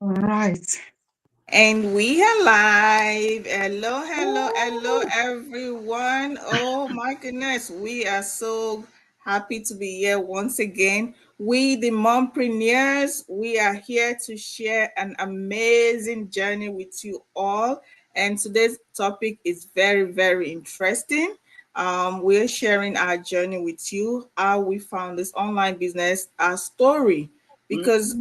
Right. And we are live. Hello, Ooh. everyone. Oh my goodness. We are so happy to be here once again. We, the mompreneurs, we are here to share an amazing journey with you all. And today's topic is very, very interesting. We're sharing our journey with you, how we found this online business, our story because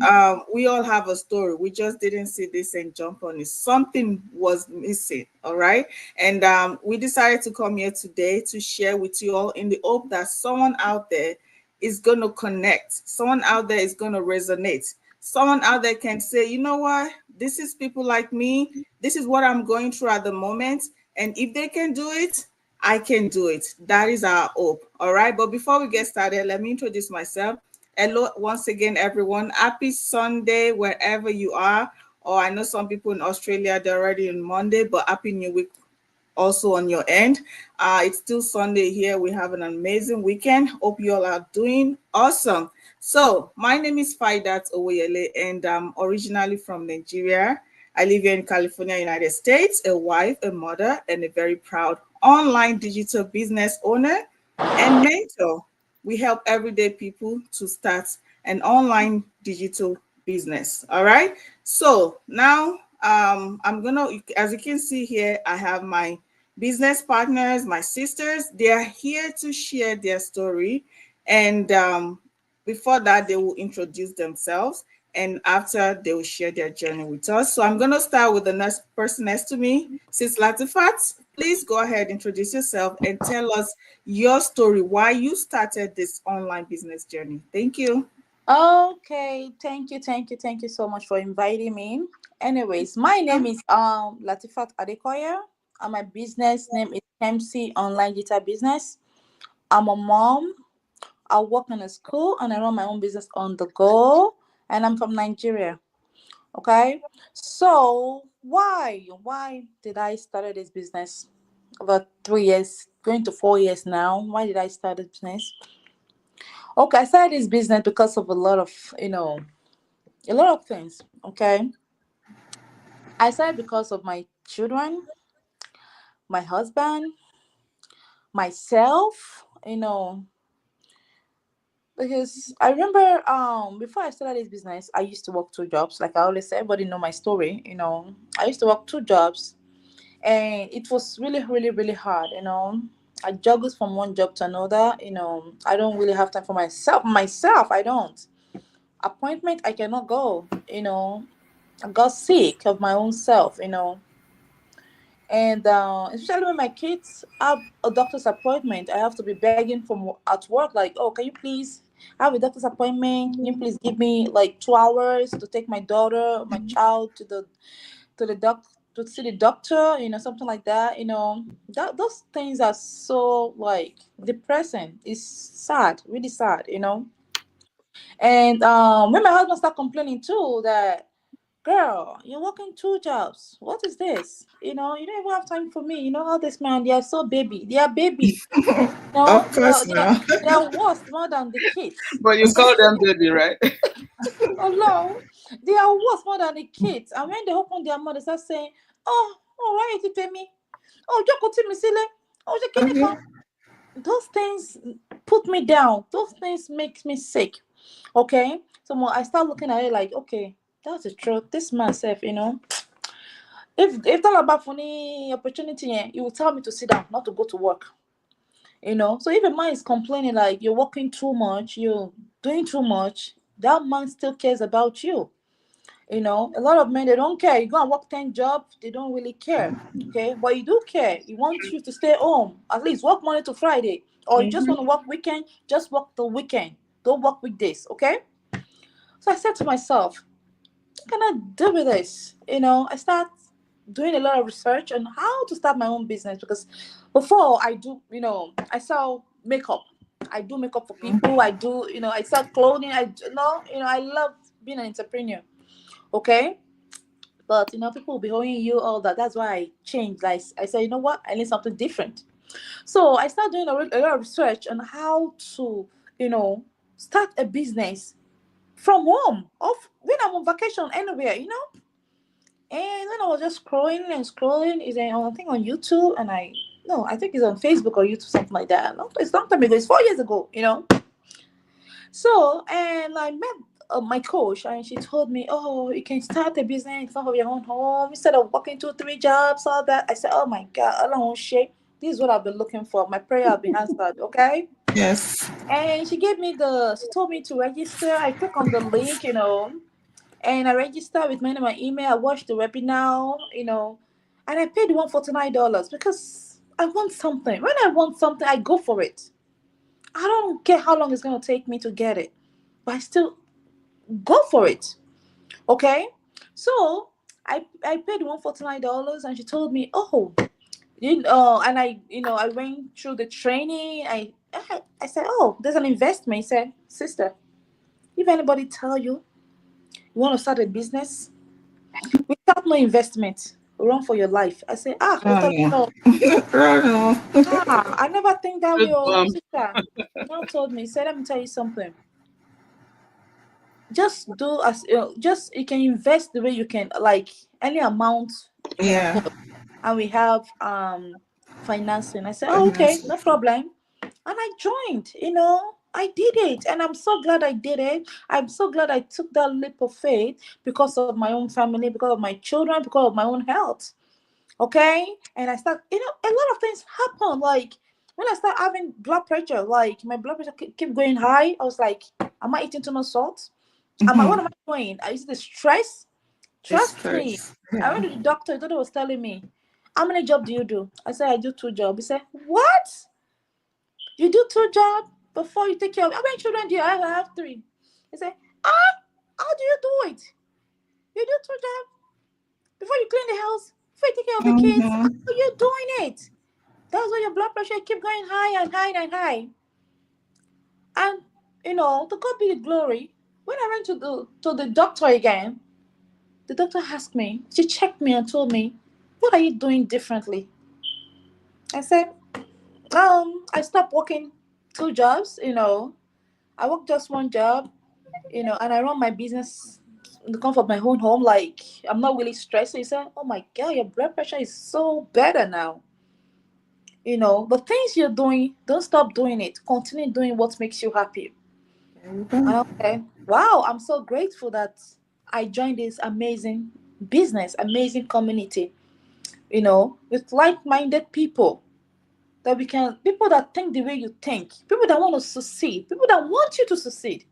we all have a story. We just didn't see this and jump on it. Something was missing, all right? And we decided to come here today to share with you all in the hope that someone out there is going to connect, someone out there is going to resonate, someone out there can say, you know what, this is people like me, this is what I'm going through at the moment. And if they can do it, I can do it. That is our hope. All right. But before we get started, let me introduce myself. Hello, once again, everyone. Happy Sunday, wherever you are. Or I know some people in Australia, they're already on Monday, but happy New Week also on your end. It's still Sunday here. We have an amazing weekend. Hope you all are doing awesome. So, my name is Faidat Owoyele, and I'm originally from Nigeria. I live here in California, United States, a wife, a mother, and a very proud online digital business owner and mentor. We help everyday people to start an online digital business. All right. So now I'm gonna, as you can see here, I have my business partners, my sisters. They are here to share their story, and before that, they will introduce themselves, and after they will share their journey with us. So I'm gonna start with the next person next to me, Sis Latifat. Please go ahead, introduce yourself, and tell us your story, why you started this online business journey. Thank you. Okay, thank you so much for inviting me. Anyways, my name is Latifat Adekoya, and my business name is MC Online Guitar Business. I'm a mom. I work in a school and I run my own business on the go. And I'm from Nigeria. Okay, so why did I start this business? About 3 years, going to 4 years now. Why did I start this business? Okay, I started this business because of a lot of things. Okay, I started because of my children, my husband, myself. Because I remember before I started this business, I used to work two jobs. Like I always say, everybody know my story. I used to work two jobs, and it was really, really, really hard. I juggled from one job to another. I don't really have time for myself. I don't. Appointment, I cannot go. I got sick of my own self. And especially when my kids have a doctor's appointment, I have to be begging from at work, like, oh, can you please have a doctor's appointment? Can you please give me like 2 hours to take my daughter, my child to the doc to see the doctor? Something like that. That those things are so like depressing. It's sad, really sad. And when my husband started complaining too that, girl, you're working two jobs. What is this? You don't even have time for me. You know how this man, they are so baby. They are baby. No, Of they course, are they are now. they are worse more than the kids. But you call them baby, right? Oh no, they are worse more than the kids. And when they open their mouth, they start saying, "Oh, all right, you tell me. Oh, Joko me sile. Oh, Okay. Joko." Those things put me down. Those things makes me sick. Okay, so when I start looking at it like, okay, that's the truth. This man self, if all about funny opportunity, he will tell me to sit down, not to go to work. So if a man is complaining like you're working too much, you're doing too much, that man still cares about you. A lot of men, they don't care. You go and work 10 jobs, they don't really care. Okay, but you do care. He wants you to stay home, at least work Monday to Friday, or you just want to work weekend, just work the weekend, don't work weekdays. Okay, so I said to myself, can I do with this? I start doing a lot of research on how to start my own business, because before I sell makeup. I do makeup for people. I do, I sell clothing. I love being an entrepreneur. Okay. But people will be owing you all that. That's why I changed. Like I said, you know what? I need something different. So I started doing a lot of research on how to, you know, start a business from home, off when I'm on vacation anywhere. And then I was just scrolling and scrolling. Is I think on YouTube, and I think it's on Facebook or YouTube, something like that. It's a long time ago. It's 4 years ago, you know. So, and I met my coach, and she told me, "Oh, you can start a business in front of your own home instead of working 2, 3 jobs, all that." I said, "Oh my God, I don't shit. This is what I've been looking for. My prayer have been answered." Okay. Yes. And she told me to register. I click on the link, and I registered with my email. I watched the webinar, and I paid $149 because I want something. When I want something, I go for it. I don't care how long it's gonna take me to get it, but I still go for it. Okay, so I paid $149, and she told me, "Oh, and I went through the training. I said, "Oh, there's an investment." He said, "Sister, if anybody tell you want to start a business without no investment, run for your life." I say, Oh Dr. no. No, Oh no. I never think that way. Good Oh, bump. sister, God told me, he said, "Let me tell you something. Just do as just you can invest the way you can, like any amount you can Yeah. afford, and we have financing." I said, "Oh, okay, Finance. no problem." And I joined. I did it, and I'm so glad I did it. I'm so glad I took that leap of faith because of my own family, because of my children, because of my own health. Okay, and I start, a lot of things happen. Like when I start having blood pressure, like my blood pressure keep going high. I was like, "Am I eating too much salt? What Mm-hmm. am I doing? Is it the stress?" It's Trust me. stress. I Yeah. went to the doctor. The doctor was telling me, "How many jobs do you do?" I said, "I do 2 jobs." He said, "What? You do 2 jobs before you take care of? How many children do you have?" "I have 3." He said, "How do you do it? You do 2 jobs before you clean the house, before you take care of the kids. How Mm-hmm. are you doing it? That's why your blood pressure keep going high and high and high." And to God be the glory. When I went to the doctor again, the doctor asked me. She checked me and told me, "What are you doing differently?" I said, I stopped working 2 jobs. I work just 1 job. And I run my business in the comfort of my own home. Like I'm not really stressed." So he said, "Oh my God, your blood pressure is so better now. The things you're doing, don't stop doing it. Continue doing what makes you happy." There you go. And okay, wow, I'm so grateful that I joined this amazing business, amazing community. With like-minded people that people that think the way you think, people that want to succeed, people that want you to succeed.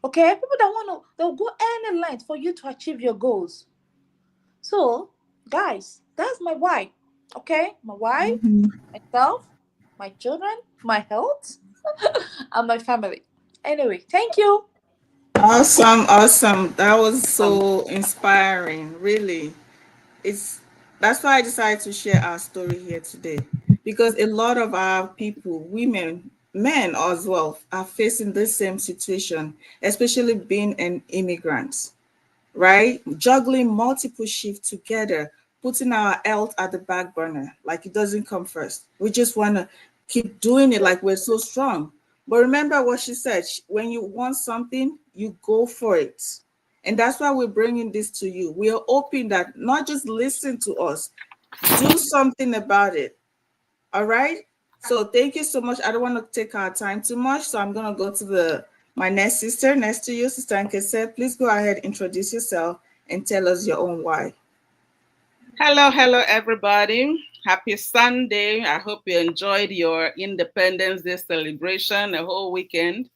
Okay, people that they'll go any length for you to achieve your goals. So, guys, that's my why. Okay, my why, Mm-hmm. myself, my children, my health, and my family. Anyway, thank you. Awesome, awesome. That was Um, so inspiring, really. It's That's why I decided to share our story here today. Because a lot of our people, women, men as well, are facing this same situation, especially being an immigrant, right? Juggling multiple shifts together, putting our health at the back burner, like it doesn't come first. We just want to keep doing it like we're so strong. But remember what she said, when you want something, you go for it. And that's why we're bringing this to you. We are hoping that not just listen to us, do something about it. All right. So thank you so much. I don't want to take our time too much. So I'm going to go to my next sister next to you, Sister Nkese. Please go ahead, introduce yourself and tell us your own why. Hello, hello, everybody. Happy Sunday. I hope you enjoyed your Independence Day celebration a whole weekend.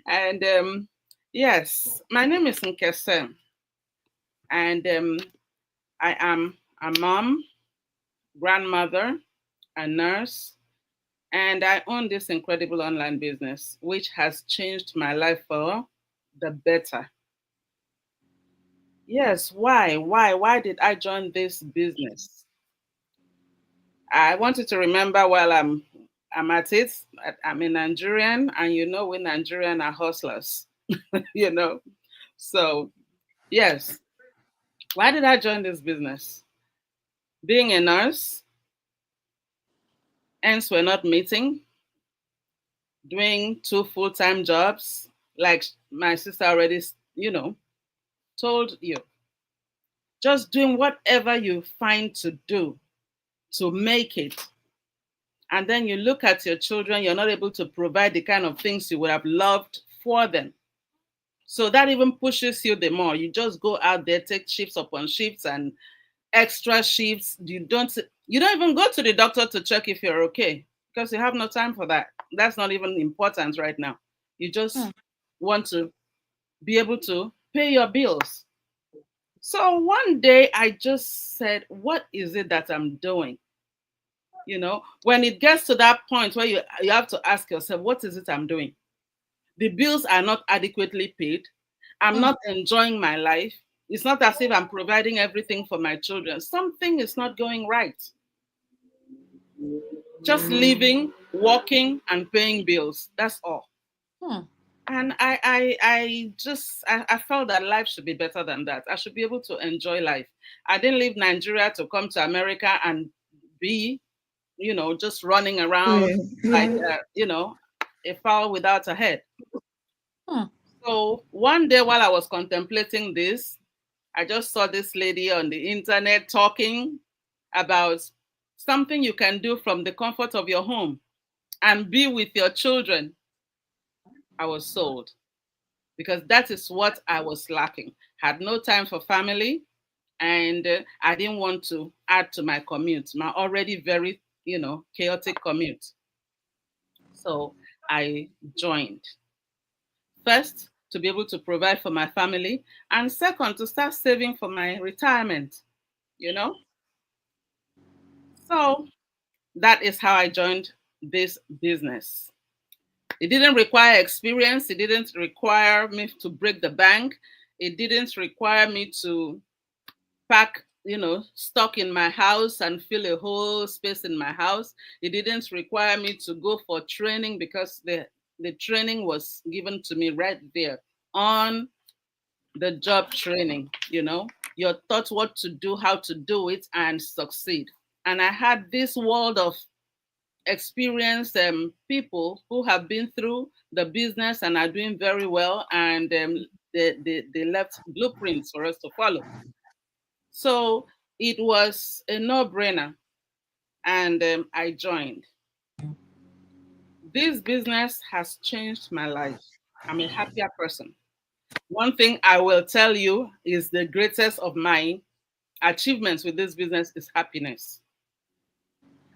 And yes, my name is Nkese, and I am a mom, grandmother, a nurse, and I own this incredible online business, which has changed my life for the better. Yes, why? Why did I join this business? I want you to remember while I'm at it, I'm a Nigerian, and we Nigerian are hustlers, you know. So yes, why did I join this business? Being a nurse, ends were not meeting, doing 2 full-time jobs, like my sister already, told you. just doing whatever you find to do to make it. And then you look at your children, you're not able to provide the kind of things you would have loved for them. So that even pushes you the more. You just go out there, take shifts upon shifts and extra shifts. You don't even go to the doctor to check if you're okay because you have no time for that. That's not even important right now. You just want to be able to pay your bills. So one day I just said, what is it that I'm doing? You know, when it gets to that point where you have to ask yourself, what is it I'm doing? The bills are not adequately paid. I'm not enjoying my life. It's not as if I'm providing everything for my children. Something is not going right. Just living, working, and paying bills. That's all. And I felt that life should be better than that. I should be able to enjoy life. I didn't leave Nigeria to come to America and be, just running around like, a fowl without a head. So one day while I was contemplating this, I just saw this lady on the internet talking about something you can do from the comfort of your home and be with your children. I was sold because that is what I was lacking. Had no time for family, and I didn't want to add to my commute, my already very, chaotic commute. So I joined. First, to be able to provide for my family, and second, to start saving for my retirement, you know? So that is how I joined this business. It didn't require experience. It didn't require me to break the bank. It didn't require me to pack, stock in my house and fill a whole space in my house. It didn't require me to go for training because the training was given to me right there on the job training. You're taught what to do, how to do it, and succeed. And I had this world of experienced people who have been through the business and are doing very well, and they left blueprints for us to follow. So it was a no-brainer, and I joined. This business has changed my life. I'm a happier person. One thing I will tell you is the greatest of my achievements with this business is happiness.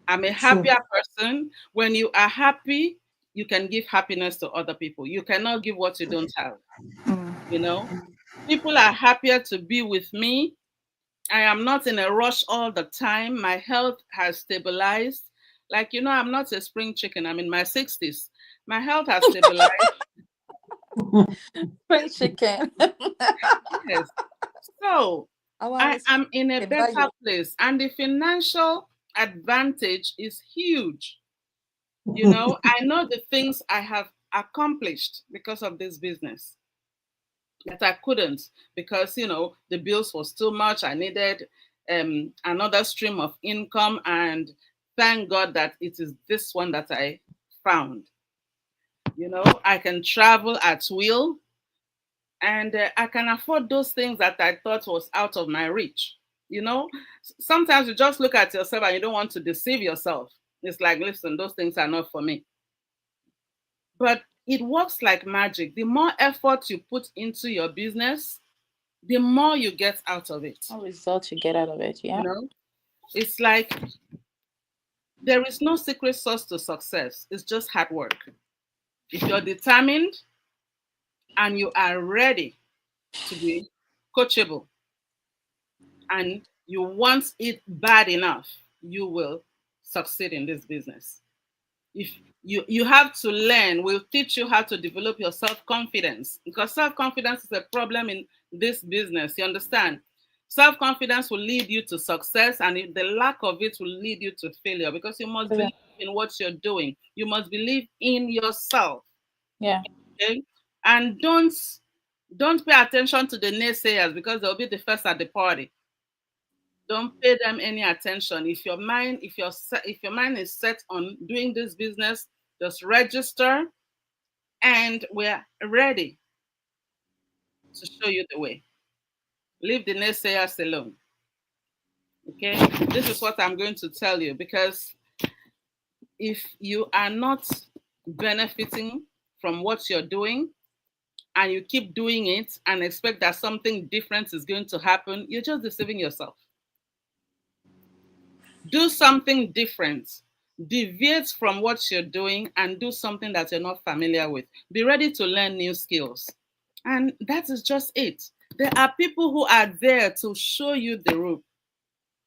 I'm a happier person. When you are happy, you can give happiness to other people. You cannot give what you don't have. People are happier to be with me. I am not in a rush all the time. My health has stabilized. Like, I'm not a spring chicken. I'm in my 60s. My health has stabilized. Spring chicken. Yes. So I am in a better place. And the financial advantage is huge. I know the things I have accomplished because of this business that I couldn't because, the bills was too much. I needed another stream of income. And thank God that it is this one that I found. I can travel at will, and I can afford those things that I thought was out of my reach. Sometimes you just look at yourself and you don't want to deceive yourself. It's like, listen, those things are not for me. But it works like magic. The more effort you put into your business, the more you get out of it. What result you get out of it, yeah. It's like there is no secret sauce to success. It's just hard work. If you're determined and you are ready to be coachable and you want it bad enough, you will succeed in this business. If you have to learn, we'll teach you how to develop your self-confidence, because self-confidence is a problem in this business. You understand? Self-confidence will lead you to success, and the lack of it will lead you to failure, because you must believe in what you're doing. You must believe in yourself. Yeah. Okay? And don't pay attention to the naysayers, because they'll be the first at the party. Don't pay them any attention. If your mind is set on doing this business, just register, and we're ready to show you the way. Leave the naysayers alone. Okay, this is what I'm going to tell you, because if you are not benefiting from what you're doing and you keep doing it and expect that something different is going to happen, you're just deceiving yourself. Do something different. Deviate from what you're doing and do something that you're not familiar with. Be ready to learn new skills. And that is just it. There are people who are there to show you the route.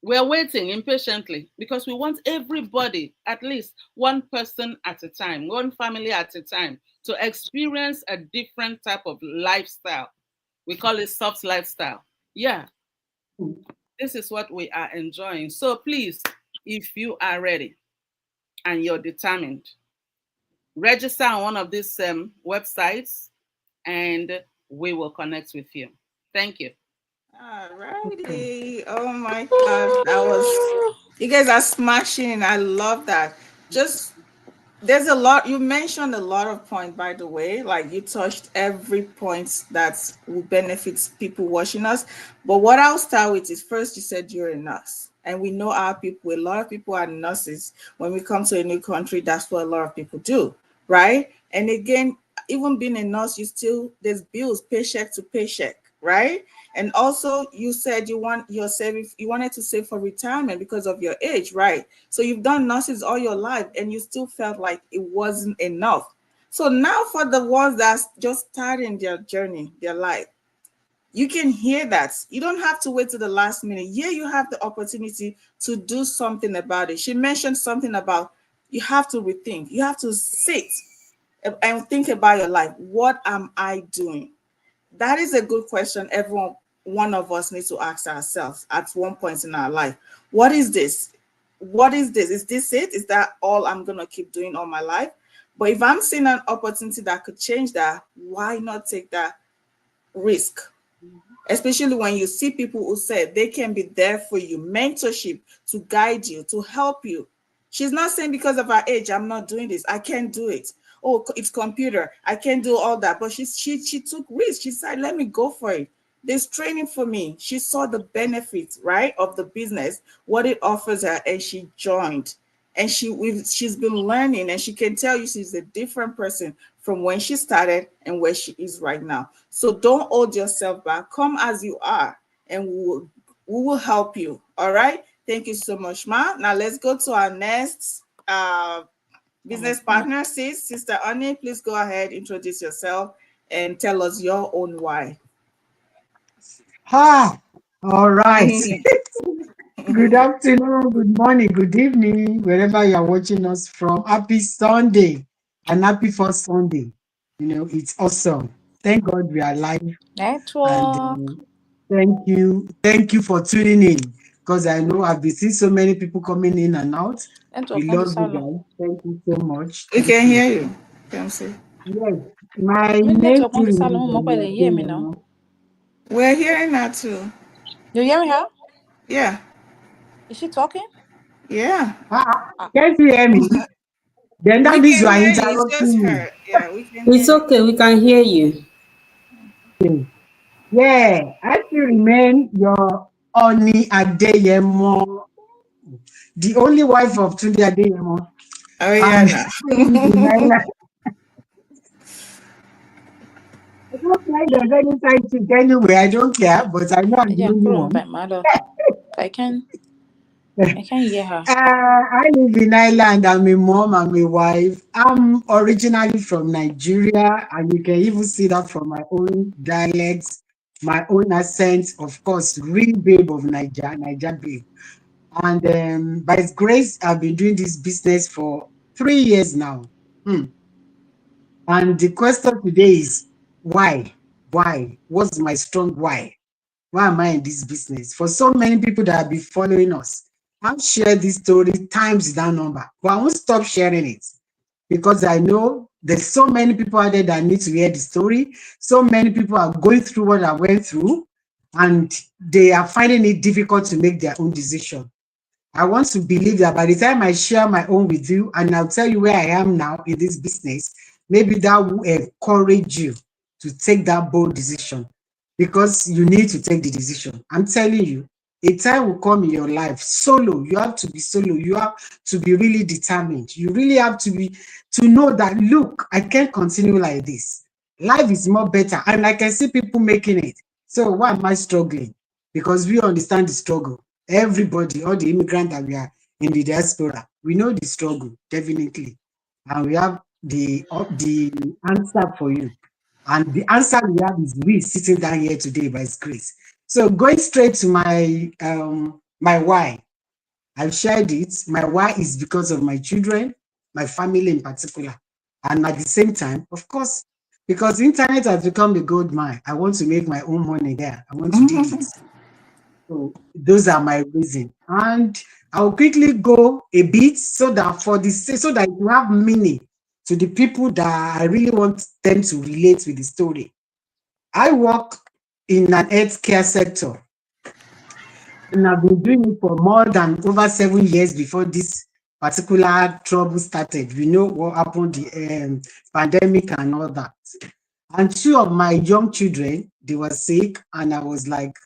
We're waiting impatiently because we want everybody, at least one person at a time, one family at a time, to experience a different type of lifestyle. We call it soft lifestyle. Yeah, this is what we are enjoying. So please, if you are ready and you're determined, register on one of these websites and we will connect with you. Thank you. All righty. Oh my God. You guys are smashing. I love that. Just there's a lot, you mentioned a lot of points, by the way, like you touched every point that will benefit people watching us. But what I'll start with is, first, you said you're a nurse, and we know our people, a lot of people are nurses. When we come to a new country, that's what a lot of people do, right? And again, even being a nurse, there's bills, paycheck to paycheck, right? And also, you said you wanted to save for retirement because of your age, right? So you've done nurses all your life and you still felt like it wasn't enough. So now for the ones that's just starting their journey, their life, you can hear that. You don't have to wait to the last minute. Yeah, you have the opportunity to do something about it. She mentioned something about you have to rethink. You have to sit and think about your life. What am I doing? That is a good question one of us needs to ask ourselves at one point in our life. What is this? What is this? Is this it? Is that all I'm going to keep doing all my life? But if I'm seeing an opportunity that could change that, why not take that risk? Especially when you see people who said they can be there for you, mentorship, to guide you, to help you. She's not saying because of her age, I'm not doing this. I can't do it. Oh, it's computer. I can't do all that. But she took risks. She said, let me go for it. There's training for me. She saw the benefits, right, of the business, what it offers her, and she joined. And she's been learning, and she can tell you she's a different person from when she started and where she is right now. So don't hold yourself back. Come as you are, and we will help you. All right. Thank you so much, Ma. Now let's go to our next business partner, Sister Ani. Please go ahead, introduce yourself, and tell us your own why. All right. Good afternoon, good morning, good evening, wherever you're watching us from. Happy Sunday and happy first Sunday. It's awesome. Thank God we are live. Network. And thank you for tuning in, because I know I've been seeing so many people coming in and out. Network. We love you guys. Thank you so much. We can hear you. Can see. Yes, my name is. We're hearing her too. You hear her? Yeah. Is she talking? Yeah. Can't you hear me? Then that means you are interrupting me. Yeah, we can. It's okay. We can hear you. Okay. Yeah, I still remain your Oni Adeyemo, the only wife of Tunde Adeyemo. Oh yeah. I don't like there's any scientific anyway. I don't care, but I know I'm the only one. I can hear her. I live in Ireland. I'm a mom. I'm a wife. I'm originally from Nigeria, and you can even see that from my own dialects, my own accent. Of course, real babe of Niger babe. And by His grace, I've been doing this business for 3 years now. And the question today is, why? Why? What's my strong why? Why am I in this business? For so many people that have been following us, I've shared this story times that number, but I won't stop sharing it, because I know there's so many people out there that need to hear the story. So many people are going through what I went through, and they are finding it difficult to make their own decision. I want to believe that by the time I share my own with you, and I'll tell you where I am now in this business, maybe that will encourage you to take that bold decision. because you need to take the decision. I'm telling you, a time will come in your life, solo. You have to be solo. You have to be really determined. You really have to know that, look, I can't continue like this. Life is more better. And I can see people making it. So why am I struggling? Because we understand the struggle. Everybody, all the immigrants that we are in the diaspora, we know the struggle, definitely. And we have the answer for you. And the answer we have is we sitting down here today by His grace. So going straight to my my why, I've shared it. My why is because of my children, my family in particular, and at the same time, of course, because internet has become the gold mine. I want to make my own money there. I want to do it. So those are my reasons, and I'll quickly go a bit so that so that you have meaning to the people that I really want them to relate with the story. I work in an healthcare sector, and I've been doing it for more than over 7 years before this particular trouble started. We know what happened, the pandemic and all that. And 2 of my young children, they were sick, and I was like,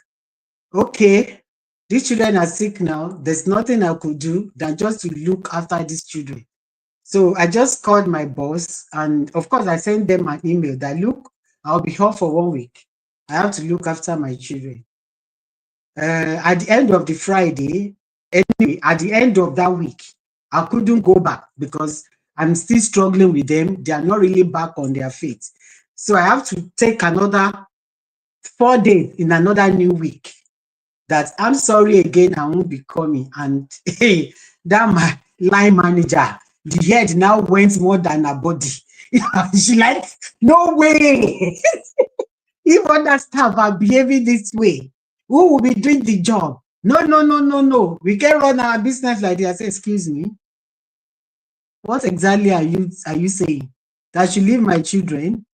okay, these children are sick now. There's nothing I could do than just to look after these children. So I just called my boss, and of course I sent them an email that, look, I'll be here for 1 week. I have to look after my children. At the end of the Friday, anyway, at the end of that week, I couldn't go back because I'm still struggling with them. They are not really back on their feet. So I have to take another 4 days in another new week. That I'm sorry again, I won't be coming. And hey, that my line manager, the head now went more than her body. She like, no way. If other staff are behaving this way, who will be doing the job? No. We can run our business like this. I say, excuse me. What exactly are you saying? That I should leave my children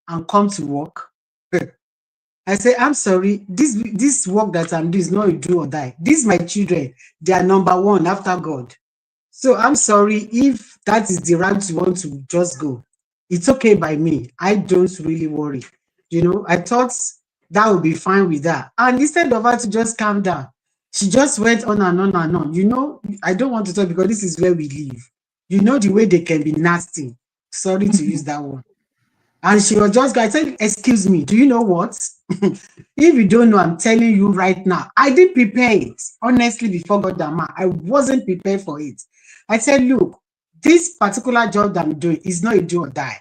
and come to work? I say, I'm sorry, this work that I'm doing is not a do or die. These my children, they are number one after God. So I'm sorry if that is the route you want to just go. It's okay by me. I don't really worry. I thought that would be fine with her. And instead of her to just calm down, she just went on and on and on. I don't want to talk because this is where we live. The way they can be nasty. Sorry to use that word. And she was just going to say, excuse me, do you know what? If you don't know, I'm telling you right now, I didn't prepare it. Honestly, before God and man, I wasn't prepared for it. I said, look, this particular job that I'm doing is not a do or die.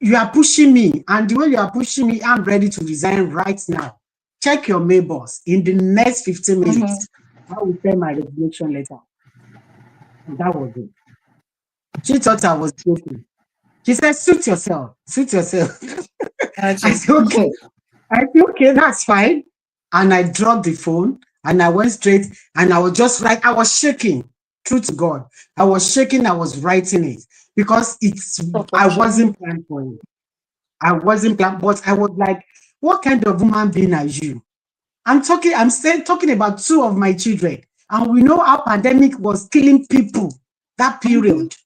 You are pushing me, and the way you are pushing me, I'm ready to resign right now. Check your mailbox. In the next 15 minutes, I will send my resignation letter. And that was it. She thought I was joking. She said, suit yourself. I said, okay. That's fine. And I dropped the phone and I went straight and I was just right. I was shaking. True to God. I was shaking. I was writing it because I wasn't planned for it. I wasn't planned, but I was like, what kind of woman being are you? I'm talking about 2 of my children. And we know how pandemic was killing people that period.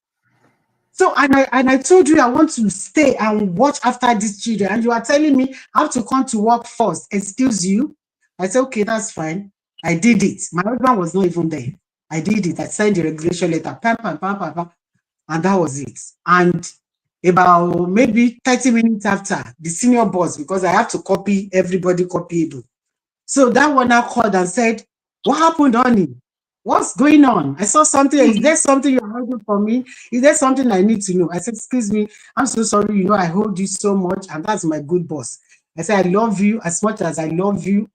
So, and I told you I want to stay and watch after these children. And you are telling me I have to come to work first. Excuse you? I said, okay, that's fine. I did it. My husband was not even there. I did it. I signed the regulation letter. And that was it. And about maybe 30 minutes after, the senior boss, because I have to copy everybody copyable. So that one I called and said, what happened, honey? What's going on? I saw something. Is there something you're holding for me? Is there something I need to know? I said, excuse me, I'm so sorry. I hold you so much, and that's my good boss. I said, I love you as much as I love you.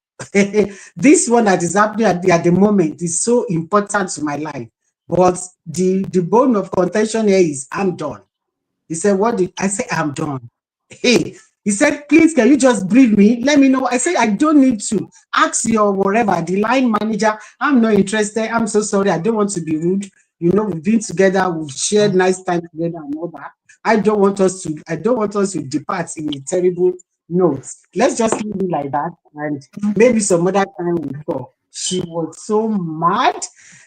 This one that is happening at the moment is so important to my life. But the bone of contention here is I'm done. He said, what did I say? I'm done. Hey. He said, please, can you just brief me? Let me know. I said, I don't need to. Ask your whatever, the line manager. I'm not interested. I'm so sorry. I don't want to be rude. We've been together. We've shared nice time together and all that. I don't want us to depart in a terrible note. Let's just leave it like that. And maybe some other time we'll go. She was so mad.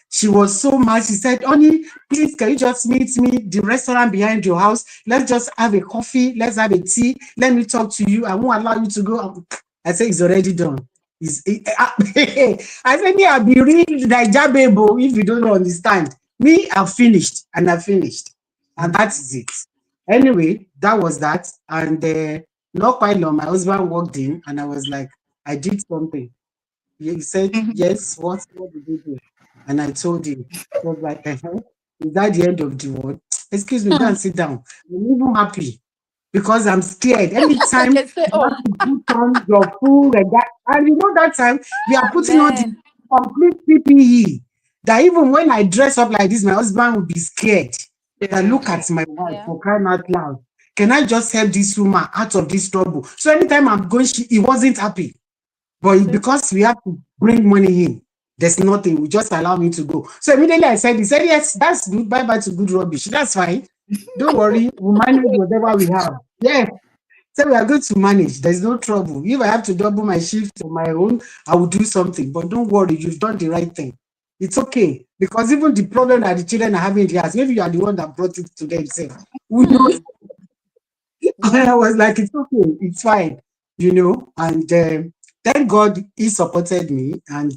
She said, honey, please, can you just meet me the restaurant behind your house? Let's just have a coffee. Let's have a tea. Let me talk to you. I won't allow you to go. I said, it's already done. I said, me, I'll be reading Naija Babe if you don't understand. Me, I've finished and I finished. And that is it. Anyway, that was that. And not quite long, my husband walked in and I was like, I did something. He said, yes, what did you do? And I told him. He was like, is that the end of the world? Excuse me, go and sit down. I'm even happy because I'm scared. Anytime Can say, you have to put on your full and you know that time we are putting on the complete PPE. That even when I dress up like this, my husband will be scared. That look at my wife for crying out loud. Can I just help this woman out of this trouble? So anytime I'm going, he wasn't happy. But because we have to bring money in, there's nothing. We just allow me to go. So immediately I said, he said, yes, that's good. Bye-bye to good rubbish. That's fine. Don't worry. We'll manage whatever we have. Yeah. So we are going to manage. There's no trouble. If I have to double my shift on my own, I will do something. But don't worry. You've done the right thing. It's okay. Because even the problem that the children are having in the house, maybe you are the one that brought it to themselves. Who knows? And I was like, it's okay. It's fine. And thank God he supported me, and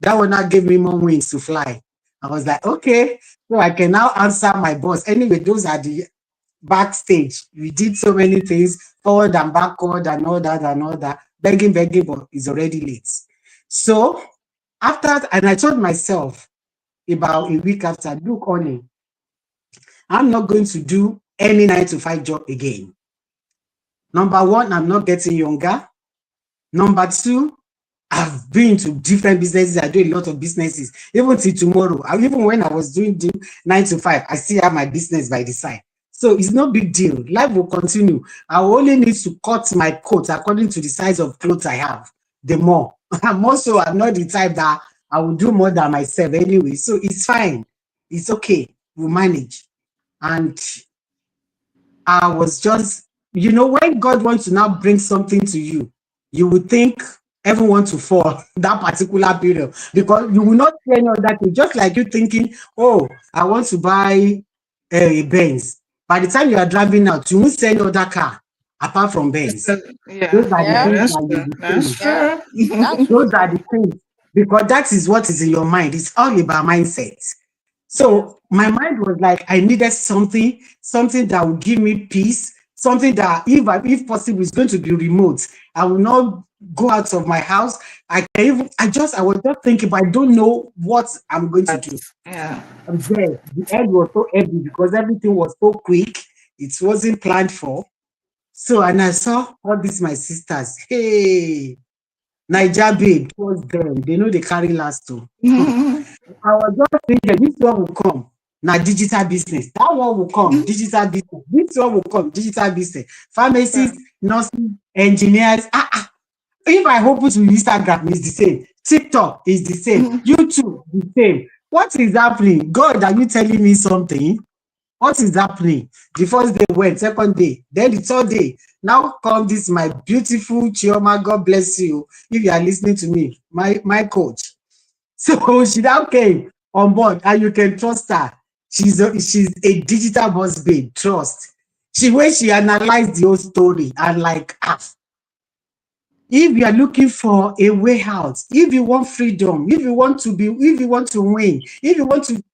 that one now gave me more wings to fly. I was like, okay, so I can now answer my boss. Anyway, those are the backstage. We did so many things, forward and backward and all that, begging, but it's already late. So after, and I told myself about a week after, look, honey, I'm not going to do any 9-to-5 job again. Number one, I'm not getting younger. Number two, I've been to different businesses. I do a lot of businesses, even till tomorrow. Even when I was doing 9-to-5, I still have my business by the side. So it's no big deal. Life will continue. I only need to cut my coat according to the size of clothes I have. The more. I'm not the type that I will do more than myself anyway. So it's fine. It's okay. We'll manage. And I was just, when God wants to now bring something to you, you would think everyone to fall that particular period, because you will not see any of that thing. Just like you thinking, oh, I want to buy a Benz. By the time you are driving out, you won't see any other car apart from Benz. Those are the things, because that is what is in your mind. It's all about mindset. So my mind was like, I needed something that would give me peace, something that if possible is going to be remote. I will not go out of my house. I was just thinking, but I don't know what I'm going to do. Yeah. And then the head was so heavy because everything was so quick. It wasn't planned for. So, and I saw all these my sisters. Hey, Naija Babe, was them. They know they carry last too. I was just thinking, this one will come. Now digital business. That one will come. Digital business. This one will come. Digital business. Pharmacists, nurses, engineers. If I open to Instagram, it's the same. TikTok is the same. YouTube, the same. What is happening? God, are you telling me something? What is happening? The first day went, second day, then the third day. Now come this, my beautiful Chioma. God bless you. If you are listening to me, my coach. So she now came on board, and you can trust her. She's a digital boss babe. Trust. When she analyzed the whole story, and like, if you are looking for a way out, if you want freedom, if you want to win, if you want to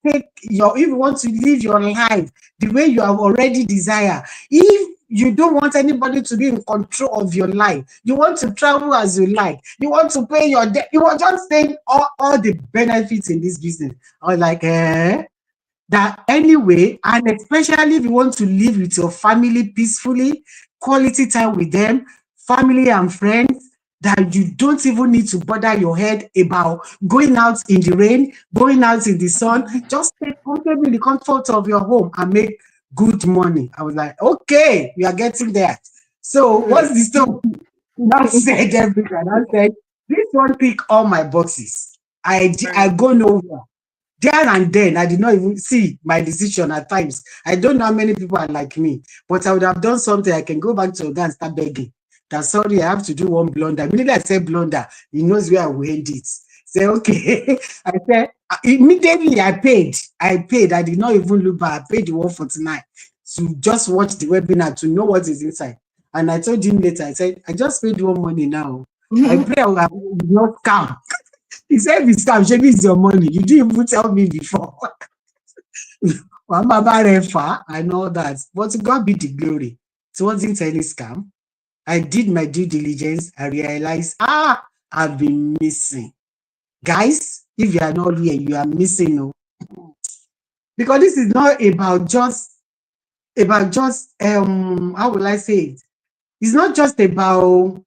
live your life the way you have already desire, if you don't want anybody to be in control of your life, you want to travel as you like, you want to pay your debt, you want just saying all the benefits in this business. I was like, that anyway, and especially if you want to live with your family peacefully, quality time with them, family and friends, that you don't even need to bother your head about going out in the rain, going out in the sun. Just stay comfortable in the comfort of your home and make good money. I was like, okay, we are getting there. So what's the story? Now said everything. I said, this one tick all my boxes. I go nowhere. There and then, I did not even see my decision at times. I don't know how many people are like me, but I would have done something. I can go back to Oga and start begging. That sorry, I have to do one blunder. Immediately I said blunder, he knows where I will end it. Say, okay. I said, immediately I paid. I did not even look back. I paid the 149 to just watch the webinar to know what is inside. And I told him later, I said, I just paid one money now. I pray I will not scam. He said, if it's scam, maybe it's your money. You didn't even tell me before. And all that. But to God be the glory. It wasn't any scam. I did my due diligence. I realized, I've been missing. Guys, if you are not here, you are missing. No? Because this is not about just how will I say it? It's not just about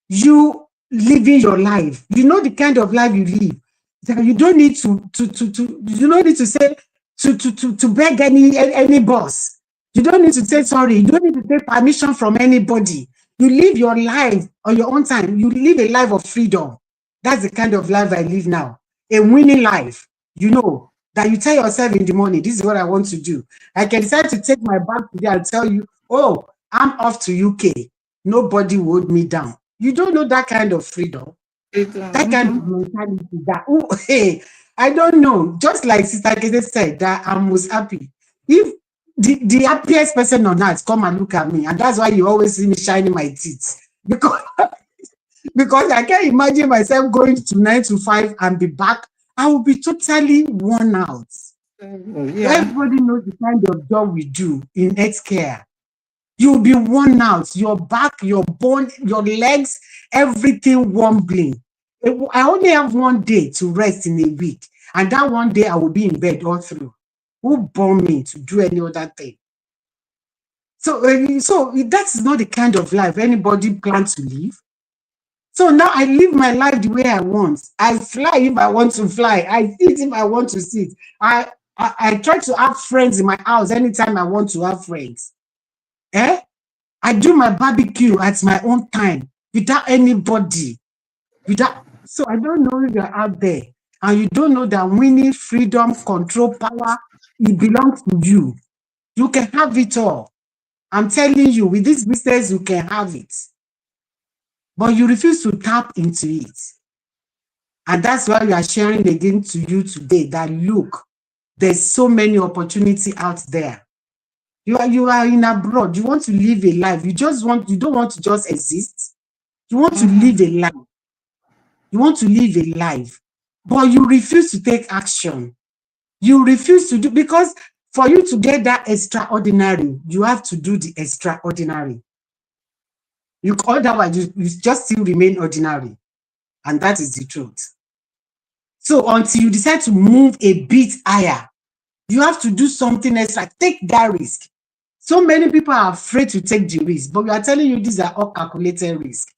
you living your life. You know the kind of life you live. That you don't need to you don't need to say to beg any boss. You don't need to say sorry. You don't need to take permission from anybody. You live your life on your own time. You live a life of freedom. That's the kind of life I live now. A winning life. You know, that you tell yourself in the morning, this is what I want to do. I can decide to take my bag today and tell you, oh, I'm off to UK. Nobody will hold me down. You don't know that kind of freedom. That kind of mentality that, oh, hey, I don't know. Just like Sister Kete said, that I'm most happy. If the happiest person on earth come and look at me, and that's why you always see me shining my teeth. Because I can't imagine myself going to 9 to 5 and be back. I will be totally worn out. Yeah. Everybody knows the kind of job we do in healthcare. You'll be worn out. Your back, your bone, your legs, everything wobbling. I only have 1 day to rest in a week. And that 1 day I will be in bed all through. Who born me to do any other thing? So that's not the kind of life anybody plans to live. So now I live my life the way I want. I fly if I want to fly. I sit if I want to sit. I try to have friends in my house anytime I want to have friends. I do my barbecue at my own time without anybody. So I don't know if you're out there and you don't know that winning, freedom, control, power, it belongs to you. You can have it all. I'm telling you, with this business, you can have it. But you refuse to tap into it. And that's why we are sharing again to you today that look, there's so many opportunities out there. You are in abroad. You want to live a life. You don't want to just exist. You want to live a life. You want to live a life, but you refuse to take action. You refuse to do, because for you to get that extraordinary, you have to do the extraordinary. Otherwise, you just still remain ordinary. And that is the truth. So until you decide to move a bit higher, you have to do something extra. Take that risk. So many people are afraid to take the risk, but we are telling you these are all calculated risks.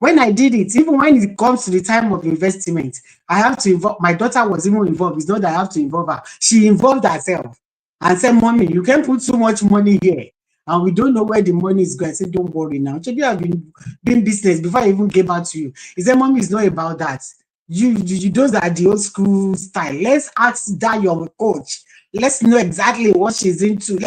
When I did it, even when it comes to the time of investment, I have to involve, my daughter was even involved. It's not that I have to involve her. She involved herself and said, Mommy, you can't put so much money here. And we don't know where the money is going. I said, don't worry now. Maybe I've been doing business before I even gave out to you. He said, Mommy, it's not about that. You those are the old school style. Let's ask that your coach. Let's know exactly what she's into.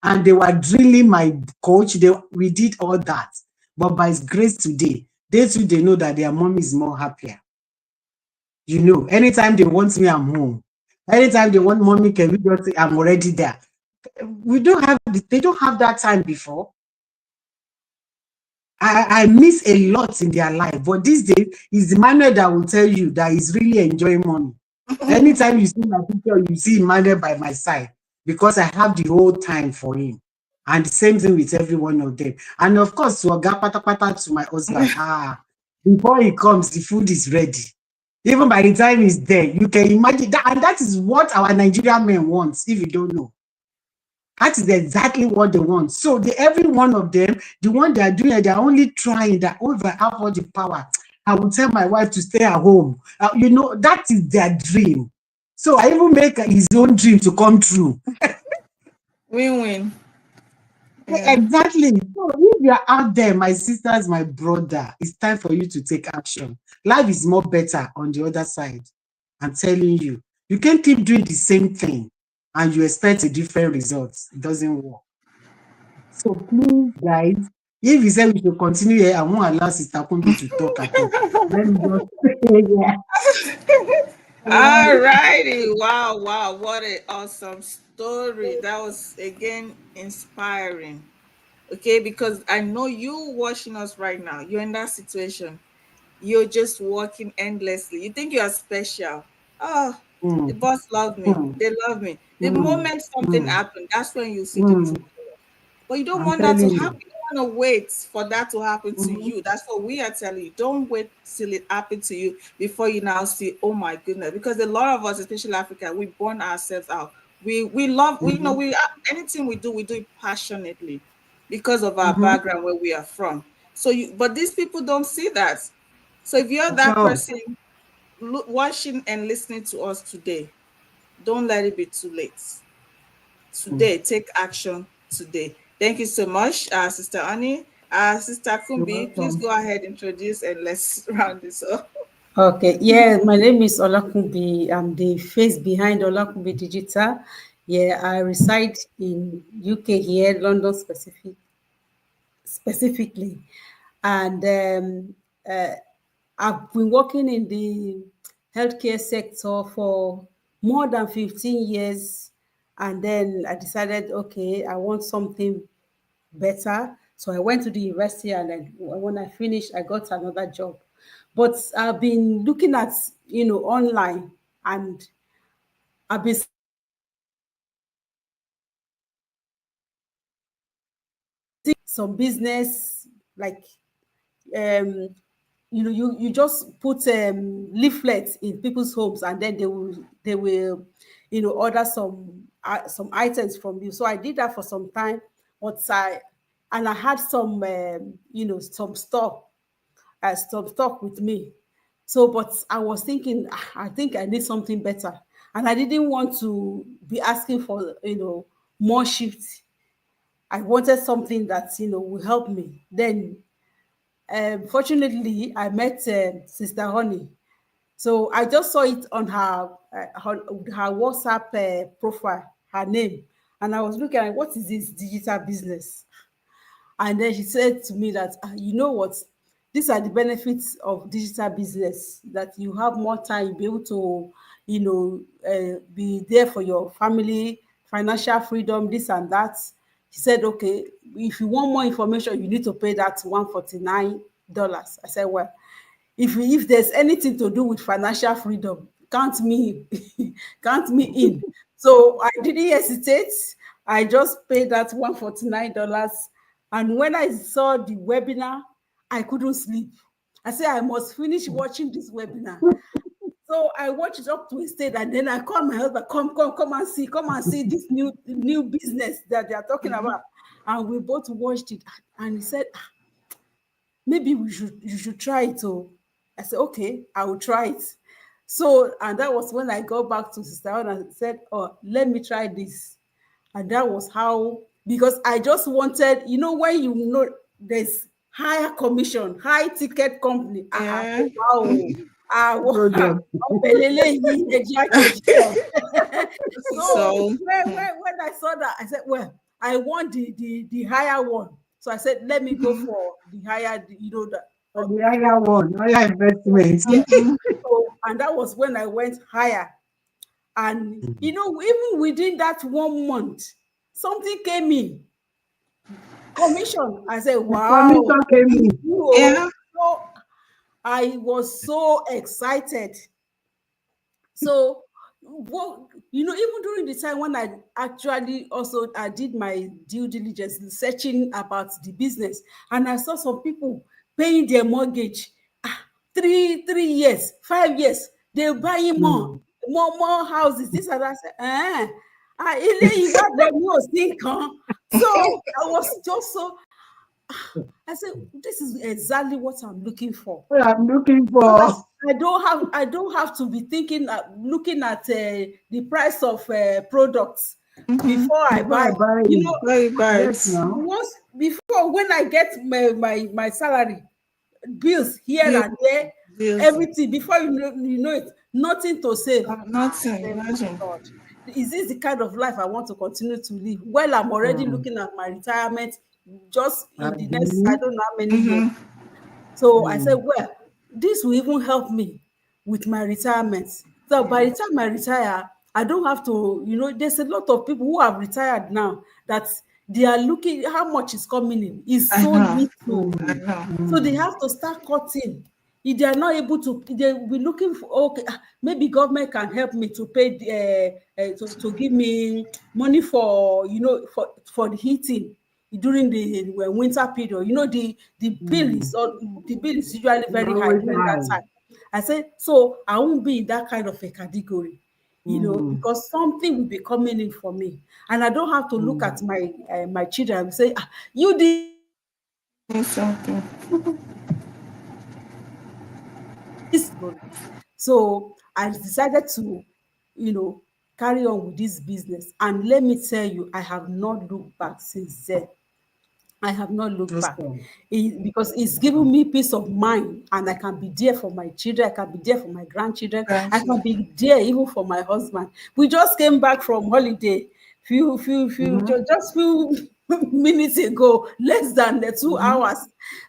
And they were drilling my coach. We did all that. But by His grace today, they too, they know that their mom is more happier. You know, anytime they want me, I'm home. Anytime they want mommy, can we just say, I'm already there. They don't have that time before. I miss a lot in their life, but these days is Emmanuel that will tell you that he's really enjoying mommy. Anytime you see my picture, you see Emmanuel by my side because I have the whole time for him. And the same thing with every one of them. And of course, to my husband, before he comes, the food is ready. Even by the time he's there, you can imagine that. And that is what our Nigerian men want, if you don't know. That is exactly what they want. So every one of them, the one they are doing, they are only trying that over have all the power. I will tell my wife to stay at home. You know, that is their dream. So I even make his own dream to come true. Win-win. Yeah. Exactly. So if you are out there, my sisters, my brother, it's time for you to take action. Life is more better on the other side. I'm telling you. You can't keep doing the same thing and you expect a different result. It doesn't work. So please, guys, if you say we should continue here, I won't allow Sister Kumbi to talk at all. Let me just All righty. Wow. What an awesome story. That was, again, inspiring. Okay, because I know you watching us right now. You're in that situation. You're just working endlessly. You think you are special. Oh, the Mm, boss loved me. mm, They love me. The mm, moment something mm, happened, that's when you see the true mm. color. But you don't I'm want that to telling happen. you. You don't want to wait for that to happen to Mhm, you. That's what we are telling you. Don't wait till it happens to you before you now see, oh my goodness. Because a lot of us, especially Africa, we burn ourselves out. We love, we you know, mhm, we anything we do it passionately because of our mhm. background where we are from. So you, but these people don't see that. So if you're At that all. person watching and listening to us today, don't let it be too late. Mm. Today, take action today. Thank you so much, Sister Annie. Sister You're Kumbi, please welcome. go ahead, introduce, and let's round this up. Okay, yeah, my name is Olakunbi. I'm the face behind Olakunbi Digital. Yeah, I reside in UK here, London specifically, and I've been working in the healthcare sector for more than 15 years, and then I decided, okay, I want something better. So I went to the university, and then when I finished, I got another job. But I've been looking at, online, and I've been seeing some business like, um, you just put leaflets in people's homes, and then they will order some items from you. So I did that for some time, but I had some some stock with me. So, but I was thinking, I think I need something better. And I didn't want to be asking for, more shifts. I wanted something that, will help me. Then, fortunately, I met Sister Honey. So I just saw it on her WhatsApp profile, her name. And I was looking at, what is this digital business? And then she said to me that, you know what, these are the benefits of digital business, that you have more time, you'll be able to, be there for your family, financial freedom, this and that. She said, okay, if you want more information, you need to pay that $149. I said, well, if there's anything to do with financial freedom, count me count me in. So I didn't hesitate. I just paid that $149. And when I saw the webinar, I couldn't sleep. I said, I must finish watching this webinar. So I watched it up to a state, and then I called my husband, come and see this new business that they are talking Mhm. about. And we both watched it, and he said, maybe you should try it. Oh, I said, okay, I will try it. So, and that was when I got back to Sister Anne and said, oh, let me try this. And that was how, because I just wanted, when there's higher commission, high ticket company. Yeah. Wow. Go there. So So, when I saw that, I said, well, I want the higher one. So I said, let me go mhm, for the higher, the For the higher one, higher investment. yeah. mhm. So, and that was when I went higher. And Mm. even within that 1 month, something came in. Commission. I said, The wow, commission came it's in. you. Oh. Yeah. So I was so excited. So, even during the time when I actually also I did my due diligence, searching about the business, and I saw some people paying their mortgage, 3 years, 5 years, they're buying Mm. more houses. This and that. I said, eléyìí wá bẹ̀ mí ò sí nǹkan. So I was just so. I said, this is exactly what I'm looking for. What I'm looking So that for. I don't have to be looking at the price of products Mhm. before I Before buy. I buy You it. know, Very Yes, bad. now. once before, when I get my salary, bills here Bill, and there, bills. everything, before you know it, nothing to save. I Nothing. said, my Imagine. God, is this the kind of life I want to continue to live? Well, I'm already Mm. looking at my retirement just in the next, I Abi. don't know how many years. Mm-hmm. So I said, Mm. well, this will even help me with my retirement. So by the time I retire, I don't have to, there's a lot of people who have retired now that they are looking how much is coming in. Is so little. I know. So they have to start cutting. If they are not able to, they will be looking for, okay, maybe government can help me to pay to give me money for, you know, for the heating during the winter period. You know, the bill is usually very high Always during that high. time. I said, so I won't be in that kind of a category, you know, because something will be coming in for me, and I don't have to look at my my children and say, you did Something. this. So I decided to, you know, carry on with this business. And let me tell you, I have not looked back since then. I have not looked back. Awesome. Because it's given me peace of mind, and I can be there for my children. I can be there for my grandchildren. I can be there even for my husband. We just came back from holiday just few minutes ago, less than the 2 hours.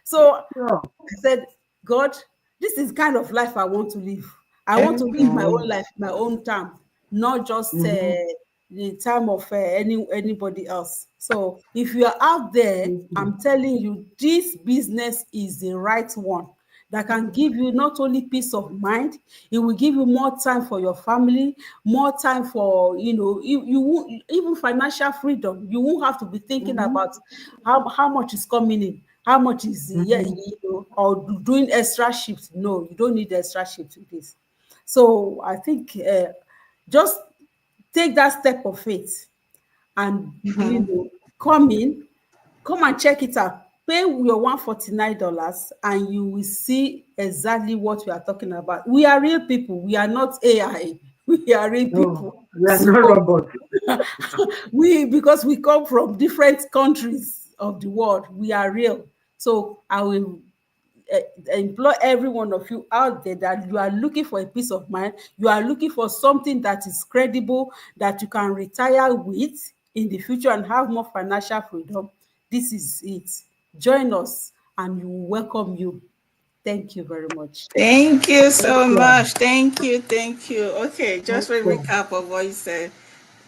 So Sure. I said, God, this is kind of life I want to live. I want to live my own life, my own time, not just the time of anybody else. So if you are out there, I'm telling you, this business is the right one that can give you not only peace of mind, it will give you more time for your family, more time for, you know, you won't, even financial freedom. You won't have to be thinking about how much is coming in, how much is you know, or doing extra shifts. No, you don't need extra shifts with this. So I think just take that step of faith and you know, come and check it out. Pay your $149 and you will see exactly what we are talking about. We are real people. We are not AI. We are real No, people. we are So no robot. because we come from different countries of the world, we are real. So I will implore every one of you out there that you are looking for a peace of mind, you are looking for something that is credible, that you can retire with in the future and have more financial freedom. This is it. Join us and we will welcome you. Thank you very much. Thank you so Awesome. much. Thank you. Thank you. Okay, just for a Awesome. recap of what you said.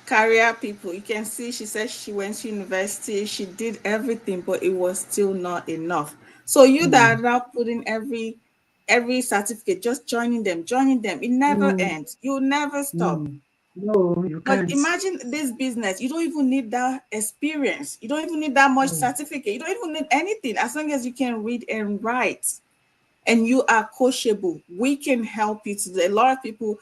Career people, you can see she said she went to university, she did everything, but it was still not enough. So you that are now putting every certificate, just joining them, it never ends. You'll never stop. No, you But can't. imagine this business, you don't even need that experience, you don't even need that much certificate, you don't even need anything as long as you can read and write and you are coachable. We can help you today. A lot of people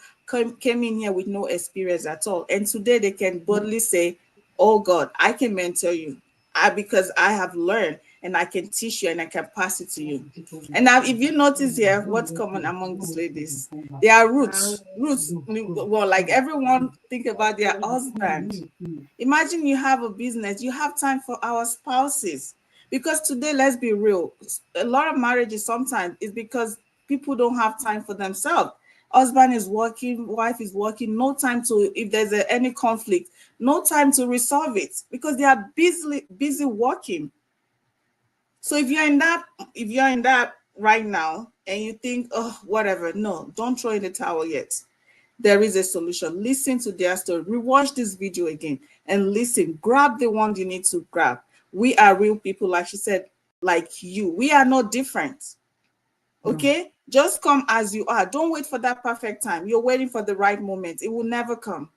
came in here with no experience at all, and today they can boldly say, oh God, I can mentor you, because I have learned and I can teach you and I can pass it to you. And now if you notice here what's common among these ladies, they are roots. Well, like everyone think about their husband. Imagine you have a business, you have time for our spouses. Because today, let's be real, a lot of marriages sometimes is because people don't have time for themselves. Husband is working, wife is working, no time to, if there's any conflict, no time to resolve it because they are busy working. So if you're in that right now and you think, oh, whatever, no, don't throw in the towel yet. There is a solution. Listen to their story. Rewatch this video again and listen. Grab the one you need to grab. We are real people, like she said, like you. We are not different. Okay? Just come as you are. Don't wait for that perfect time. You're waiting for the right moment. It will never come.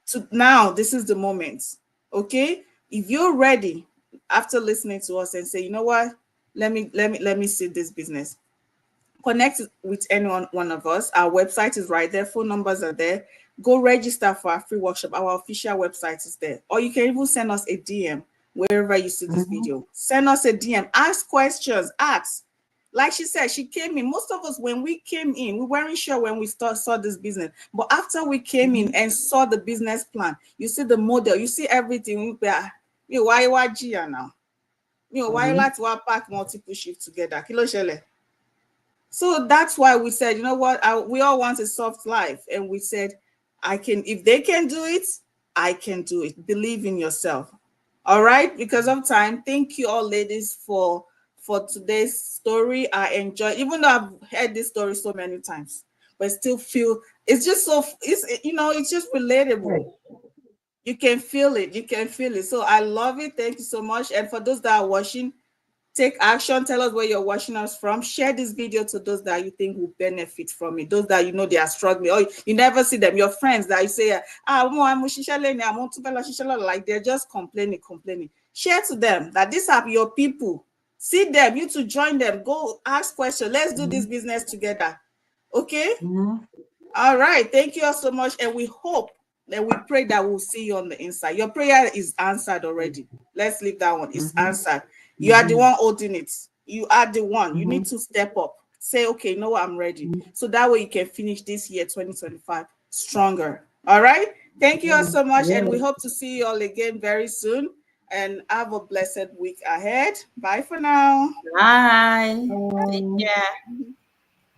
So now, this is the moment. Okay? If you're ready after listening to us and say, you know what? Let me see this business. Connect with any one of us. Our website is right there. Phone numbers are there. Go register for our free workshop. Our official website is there. Or you can even send us a DM wherever you see this video. Send us a DM. Ask questions. Ask. Like she said, she came in. Most of us, when we came in, we weren't sure when we saw this business. But after we came in and saw the business plan, you see the model, you see everything. Why now? Why let's pack multiple shifts together? Kilo shele. So that's why we said, you know what, we all want a soft life. And we said, if they can do it, I can do it. Believe in yourself. All right. Because of time. Thank you all ladies for today's story. I enjoy, even though I've heard this story so many times, but still feel it's just so, it's just relatable. You can feel it. You can feel it. So I love it. Thank you so much. And for those that are watching, take action. Tell us where you're watching us from. Share this video to those that you think will benefit from it. Those that you know they are struggling, or you never see them. Your friends that you say, like they're just complaining. Share to them that these are your people. See them. You to join them. Go ask questions. Let's do this business together. Okay. All right. Thank you all so much, and we hope. Then we pray that we'll see you on the inside. Your prayer is answered already. Let's leave that one. It's answered. You are the one holding it. You are the one. You need to step up. Say, okay, no, I'm ready. So that way you can finish this year, 2025, stronger. All right. Thank you all so much. And we hope to see you all again very soon. And have a blessed week ahead. Bye for now. Bye. Take care.